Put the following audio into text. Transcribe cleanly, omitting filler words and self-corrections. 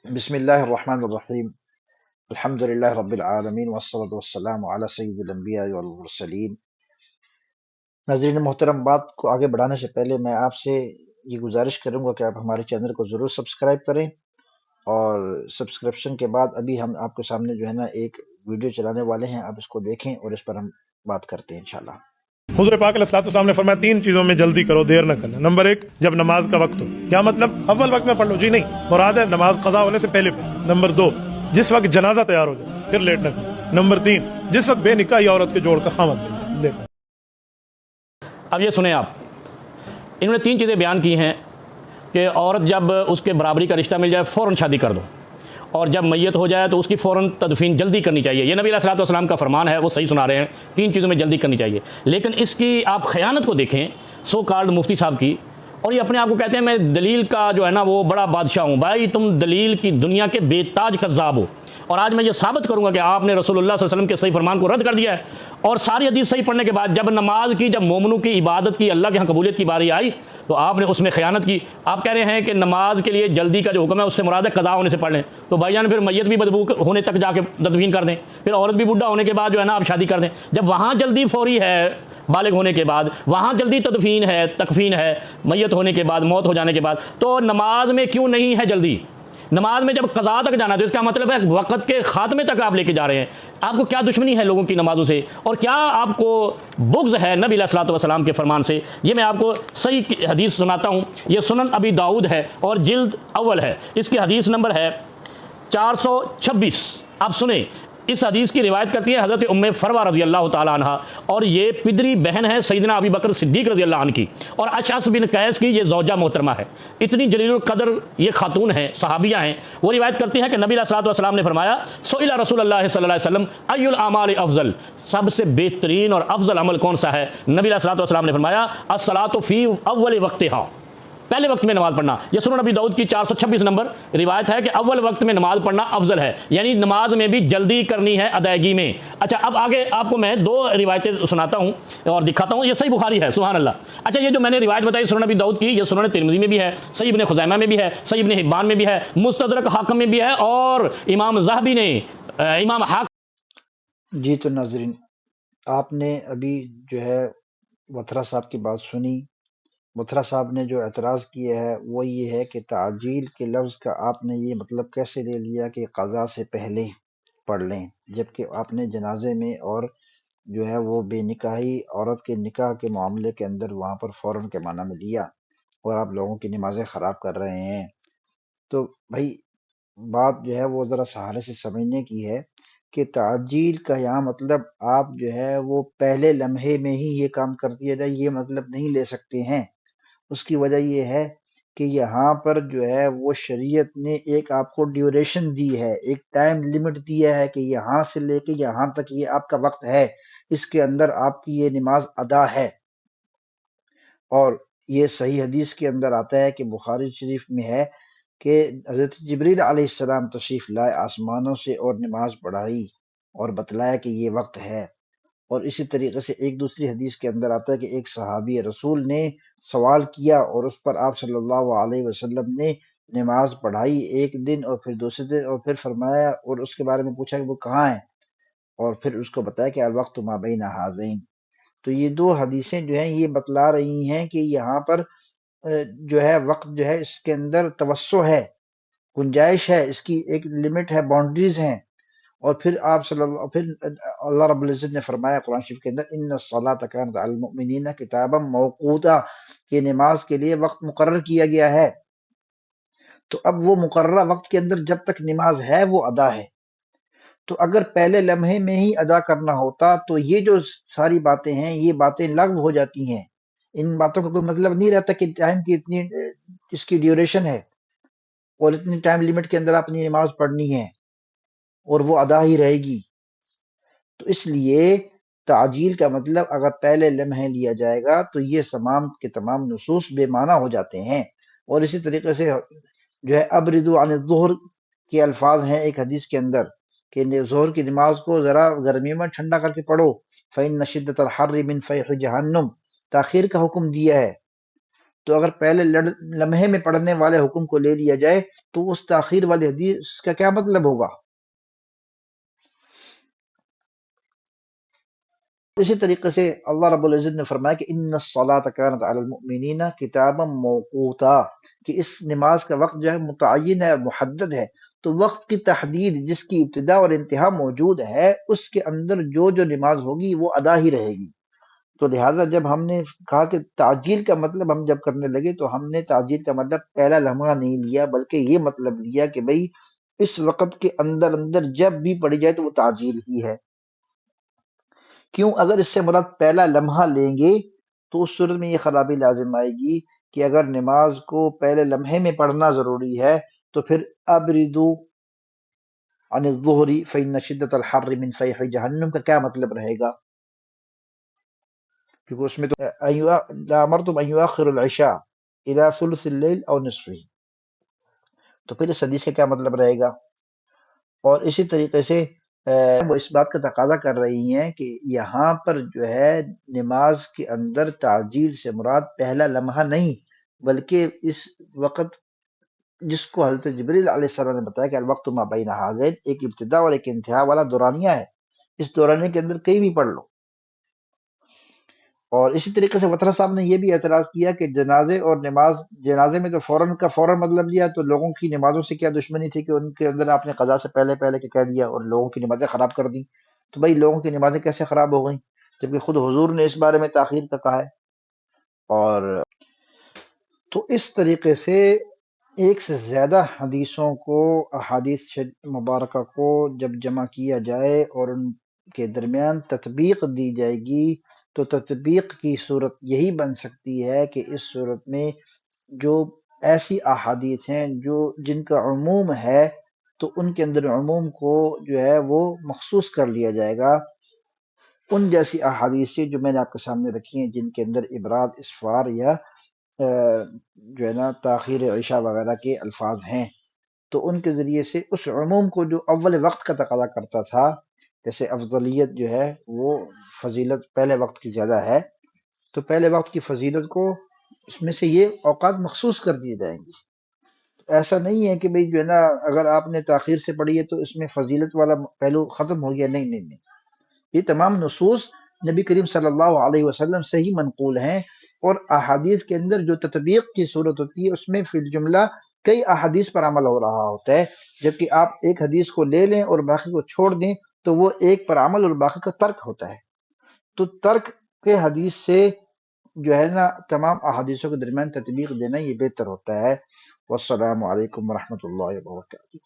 بسم اللہ الرحمن الرحیم الحمد للہ رب العالمین والصلاة والسلام علی سید الانبیاء والمرسلین۔ ناظرین محترم، بات کو آگے بڑھانے سے پہلے میں آپ سے یہ گزارش کروں گا کہ آپ ہمارے چینل کو ضرور سبسکرائب کریں، اور سبسکرپشن کے بعد ابھی ہم آپ کے سامنے جو ہے نا ایک ویڈیو چلانے والے ہیں، آپ اس کو دیکھیں اور اس پر ہم بات کرتے ہیں انشاءاللہ۔ حضور پاک علیہ الصلوۃ والسلام نے فرمایا تین چیزوں میں جلدی کرو، دیر نہ کرنا۔ نمبر ایک، جب نماز کا وقت ہو۔ کیا مطلب؟ اول وقت میں پڑھ لو؟ جی نہیں، مراد ہے نماز قضا ہونے سے پہلے پڑھ۔ نمبر دو، جس وقت جنازہ تیار ہو جائے پھر لیٹ نہ کرو۔ نمبر تین، جس وقت بے نکاحی عورت کے جوڑ کا خامد لے۔ اب یہ سنیں آپ، انہوں نے تین چیزیں بیان کی ہیں کہ عورت جب اس کے برابری کا رشتہ مل جائے فوراً شادی کر دو، اور جب میت ہو جائے تو اس کی فوراً تدفین جلدی کرنی چاہیے۔ یہ نبی علیہ الصلوۃ والسلام کا فرمان ہے، وہ صحیح سنا رہے ہیں، تین چیزوں میں جلدی کرنی چاہیے۔ لیکن اس کی آپ خیانت کو دیکھیں، سو کالڈ مفتی صاحب کی، اور یہ اپنے آپ کو کہتے ہیں میں دلیل کا جو ہے نا وہ بڑا بادشاہ ہوں۔ بھائی تم دلیل کی دنیا کے بے تاج کذاب ہو، اور آج میں یہ ثابت کروں گا کہ آپ نے رسول اللہ صلی اللہ علیہ وسلم کے صحیح فرمان کو رد کر دیا ہے۔ اور ساری حدیث صحیح پڑھنے کے بعد جب نماز کی، جب مومنوں کی عبادت کی، اللہ کے ہاں قبولیت کی باری آئی تو آپ نے اس میں خیانت کی۔ آپ کہہ رہے ہیں کہ نماز کے لیے جلدی کا جو حکم ہے اس سے مراد ہے قضا ہونے سے پڑھ لیں، تو بھائی جان پھر میت بھی بدبو ہونے تک جا کے تدفین کر دیں، پھر عورت بھی بوڑھا ہونے کے بعد جو ہے نا آپ شادی کر دیں۔ جب وہاں جلدی فوری ہے بالغ ہونے کے بعد، وہاں جلدی تدفین ہے، تکفین ہے میت ہونے کے بعد، موت ہو جانے کے بعد، تو نماز میں کیوں نہیں ہے جلدی؟ نماز میں جب قضا تک جانا تو اس کا مطلب ہے وقت کے خاتمے تک آپ لے کے جا رہے ہیں۔ آپ کو کیا دشمنی ہے لوگوں کی نمازوں سے، اور کیا آپ کو بغض ہے نبی علیہ الصلوۃ والسلام کے فرمان سے؟ یہ میں آپ کو صحیح حدیث سناتا ہوں، یہ سنن ابی داؤد ہے اور جلد اول ہے، اس کی حدیث نمبر ہے 426۔ آپ سنیں، اس حدیث کی روایت کرتی ہے حضرت ام فروہ رضی اللہ تعالیٰ عنہ، اور یہ پدری بہن ہے سیدنا ابی بکر صدیق رضی اللہ عنہ کی، اور اشعث بن قیس کی یہ زوجہ محترمہ ہے۔ اتنی جلیل القدر یہ خاتون ہیں، صحابیہ ہیں۔ وہ روایت کرتی ہیں کہ نبی علیہ الصلوۃ والسلام نے فرمایا سئل رسول اللہ صلی اللہ علیہ وسلم ای الاعمال افضل، سب سے بہترین اور افضل عمل کون سا ہے؟ نبی علیہ الصلوۃ والسلام نے فرمایا الصلاۃ فی اول وقتہا، پہلے وقت میں نماز پڑھنا۔ یہ سنن نبی داؤد کی 426 نمبر روایت ہے کہ اول وقت میں نماز پڑھنا افضل ہے، یعنی نماز میں بھی جلدی کرنی ہے ادائیگی میں۔ اچھا، اب آگے آپ کو میں دو روایتیں سناتا ہوں اور دکھاتا ہوں، یہ صحیح بخاری ہے، سبحان اللہ۔ اچھا، یہ جو میں نے روایت بتائی سنن نبی داؤد کی، یہ سنن ترمذی میں بھی ہے، صحیح ابن خزیمہ میں بھی ہے، صحیح ابن حبان میں بھی ہے، مستدرک حاکم میں بھی ہے، اور امام ذہبی نے امام حاکم۔ جی تو ناظرین، آپ نے ابھی جو ہے وتھرا صاحب کی بات سنی۔ متھرا صاحب نے جو اعتراض کیا ہے وہ یہ ہے کہ تعجیل کے لفظ کا آپ نے یہ مطلب کیسے لے لیا کہ قضا سے پہلے پڑھ لیں، جبکہ آپ نے جنازے میں اور جو ہے وہ بے نکاحی عورت کے نکاح کے معاملے کے اندر وہاں پر فوراً کے معنی میں لیا، اور آپ لوگوں کی نمازیں خراب کر رہے ہیں۔ تو بھائی بات جو ہے وہ ذرا سہارے سے سمجھنے کی ہے کہ تعجیل کا یہاں مطلب آپ جو ہے وہ پہلے لمحے میں ہی یہ کام کر دیا جائے، یہ مطلب نہیں لے سکتے ہیں۔ اس کی وجہ یہ ہے کہ یہاں پر جو ہے وہ شریعت نے ایک آپ کو ڈیوریشن دی ہے، ایک ٹائم لمٹ دیا ہے کہ یہاں سے لے کے یہاں تک یہ آپ کا وقت ہے، اس کے اندر آپ کی یہ نماز ادا ہے۔ اور یہ صحیح حدیث کے اندر آتا ہے کہ بخاری شریف میں ہے کہ حضرت جبریل علیہ السلام تشریف لائے آسمانوں سے اور نماز پڑھائی اور بتلایا کہ یہ وقت ہے۔ اور اسی طریقے سے ایک دوسری حدیث کے اندر آتا ہے کہ ایک صحابی رسول نے سوال کیا اور اس پر آپ صلی اللہ علیہ وسلم نے نماز پڑھائی ایک دن اور پھر دوسرے دن، اور پھر فرمایا اور اس کے بارے میں پوچھا کہ وہ کہاں ہے، اور پھر اس کو بتایا کہ الوقت ما بین ھذین۔ تو یہ دو حدیثیں جو ہیں یہ بتلا رہی ہیں کہ یہاں پر جو ہے وقت جو ہے اس کے اندر توسع ہے، گنجائش ہے، اس کی ایک لمٹ ہے، باؤنڈریز ہیں۔ اور پھر آپ پھر اللہ رب العزت نے فرمایا قرآن شریف کے اندر ان الصلاۃ کانت علی المؤمنین کتابا موقوتا، کہ نماز کے لیے وقت مقرر کیا گیا ہے۔ تو اب وہ مقررہ وقت کے اندر جب تک نماز ہے وہ ادا ہے۔ تو اگر پہلے لمحے میں ہی ادا کرنا ہوتا تو یہ جو ساری باتیں ہیں یہ باتیں لغو ہو جاتی ہیں، ان باتوں کا کوئی مطلب نہیں رہتا کہ ٹائم کی اتنی اس کی ڈیوریشن ہے اور اتنی ٹائم لیمٹ کے اندر اپنی نماز پڑھنی ہے اور وہ ادا ہی رہے گی۔ تو اس لیے تعجیل کا مطلب اگر پہلے لمحے لیا جائے گا تو یہ تمام کے تمام نصوص بے معنی ہو جاتے ہیں۔ اور اسی طریقے سے جو ہے ابردوا عن الظہر کے الفاظ ہیں ایک حدیث کے اندر کہ ظہر کی نماز کو ذرا گرمیوں میں ٹھنڈا کر کے پڑھو، فإن شدۃ الحر من فیح جہنم، تاخیر کا حکم دیا ہے۔ تو اگر پہلے لمحے میں پڑھنے والے حکم کو لے لیا جائے تو اس تاخیر والی حدیث کا کیا مطلب ہوگا؟ اسی طریقے سے اللہ رب العزت نے فرمایا کہ ان الصلاۃ کانت علی المؤمنین کتابا موقوتا، کہ اس نماز کا وقت جو ہے متعین ہے، محدد ہے۔ تو وقت کی تحدید جس کی ابتدا اور انتہا موجود ہے، اس کے اندر جو نماز ہوگی وہ ادا ہی رہے گی۔ تو لہٰذا جب ہم نے کہا کہ تعجیل کا مطلب ہم جب کرنے لگے تو ہم نے تعجیل کا مطلب پہلا لمحہ نہیں لیا، بلکہ یہ مطلب لیا کہ بھئی اس وقت کے اندر اندر جب بھی پڑھی جائے تو وہ تعجیل ہی ہے۔ کیوں؟ اگر اس سے مراد پہلا لمحہ لیں گے تو اس صورت میں یہ خرابی لازم آئے گی کہ اگر نماز کو پہلے لمحے میں پڑھنا ضروری ہے تو پھر ابردو عن الظہر فإن شدت الحر من فیح جہنم کا کیا مطلب رہے گا؟ کیونکہ اس میں تو لامرتم ان یؤخر العشاء الى ثلث اللیل او نصفه، تو پھر اس حدیث کا کیا مطلب رہے گا؟ اور اسی طریقے سے وہ اس بات کا تقاضا کر رہی ہیں کہ یہاں پر جو ہے نماز کے اندر تعجیل سے مراد پہلا لمحہ نہیں، بلکہ اس وقت جس کو حضرت جبریل علیہ السلام نے بتایا کہ الوقت ما بین ہذین، ایک ابتدا اور ایک انتہا والا دورانیہ ہے، اس دورانیے کے اندر کہیں بھی پڑھ لو۔ اور اسی طریقے سے وطرہ صاحب نے یہ بھی اعتراض کیا کہ جنازے اور نماز، جنازے میں تو فوراً کا فوراً مطلب لیا، تو لوگوں کی نمازوں سے کیا دشمنی تھی کہ ان کے اندر آپ نے قضا سے پہلے پہلے کے کہہ دیا اور لوگوں کی نمازیں خراب کر دی؟ تو بھائی لوگوں کی نمازیں کیسے خراب ہو گئیں جبکہ خود حضور نے اس بارے میں تاخیر کا کہا ہے؟ اور تو اس طریقے سے ایک سے زیادہ حدیثوں کو، احادیث مبارکہ کو جب جمع کیا جائے اور ان کے درمیان تطبیق دی جائے گی تو تطبیق کی صورت یہی بن سکتی ہے کہ اس صورت میں جو ایسی احادیث ہیں جن کا عموم ہے تو ان کے اندر عموم کو جو ہے وہ مخصوص کر لیا جائے گا، ان جیسی احادیث جو میں نے آپ کے سامنے رکھی ہیں جن کے اندر ابراد، اسفار یا جو ہے نا تاخیر عشاء وغیرہ کے الفاظ ہیں، تو ان کے ذریعے سے اس عموم کو جو اول وقت کا تقاضا کرتا تھا، جیسے افضلیت جو ہے وہ فضیلت پہلے وقت کی زیادہ ہے، تو پہلے وقت کی فضیلت کو اس میں سے یہ اوقات مخصوص کر دیے جائیں گے۔ ایسا نہیں ہے کہ بھئی جو ہے نا اگر آپ نے تاخیر سے پڑھی ہے تو اس میں فضیلت والا پہلو ختم ہو گیا، نہیں نہیں نہیں، یہ تمام نصوص نبی کریم صلی اللہ علیہ وسلم سے ہی منقول ہیں، اور احادیث کے اندر جو تطبیق کی صورت ہوتی ہے اس میں فی الجملہ کئی احادیث پر عمل ہو رہا ہوتا ہے، جبکہ آپ ایک حدیث کو لے لیں اور باقی کو چھوڑ دیں تو وہ ایک پر عمل اور باقی کا ترک ہوتا ہے۔ تو ترک کے حدیث سے جو ہے نا تمام احادیثوں کے درمیان تطبیق دینا یہ بہتر ہوتا ہے۔ والسلام علیکم ورحمۃ اللہ وبرکاتہ۔